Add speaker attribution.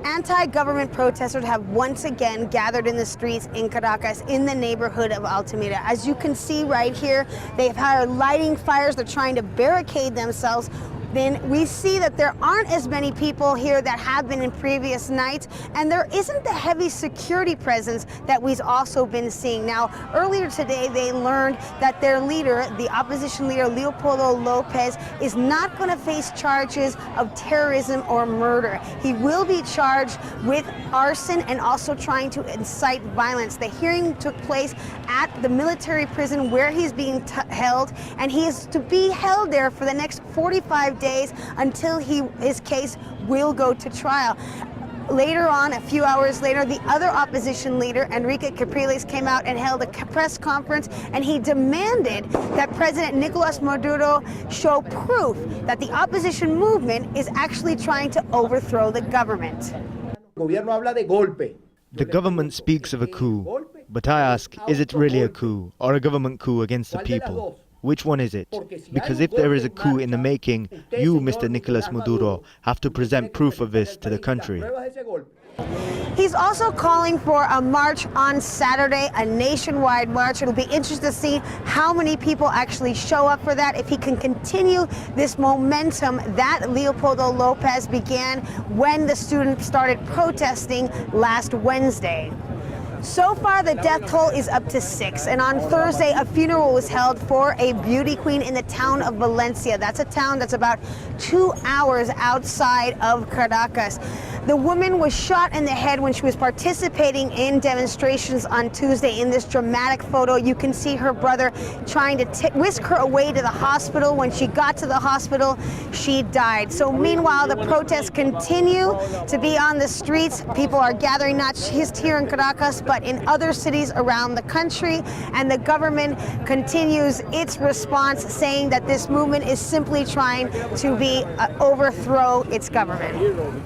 Speaker 1: Anti-government protesters have once again gathered in the streets in Caracas in the neighborhood of Altamira. As you can see right here, they've had lighting fires. They're trying to barricade themselves. Then we see that there aren't as many people here that have been in previous nights, and there isn't the heavy security presence that we've also been seeing. Now, earlier today, they learned that their leader, the opposition leader, Leopoldo Lopez, is not going to face charges of terrorism or murder. He will be charged with arson and also trying to incite violence. The hearing took place at the military prison where he's being held, and he is to be held there for the next 45 days until his case will go to trial. Later on, a few hours later, the other opposition leader, Enrique Capriles, came out and held a press conference, and he demanded that President Nicolas Maduro show proof that the opposition movement is actually trying to overthrow the government.
Speaker 2: The government speaks of a coup, but I ask, is it really a coup or a government coup against the people? Which one is it? Because if there is a coup in the making, you, Mr. Nicolas Maduro, have to present proof of this to the country.
Speaker 1: He's also calling for a march on Saturday, a nationwide march. It'll be interesting to see how many people actually show up for that, if he can continue this momentum that Leopoldo Lopez began when the students started protesting last Wednesday. So far, the death toll is up to 6, and on Thursday, a funeral was held for a beauty queen in the town of Valencia. That's a town that's about 2 hours outside of Caracas. The woman was shot in the head when she was participating in demonstrations on Tuesday. In this dramatic photo, you can see her brother trying to whisk her away to the hospital. When she got to the hospital, she died. So meanwhile, the protests continue to be on the streets. People are gathering not just here in Caracas, but in other cities around the country, and the government continues its response, saying that this movement is simply trying to overthrow its government.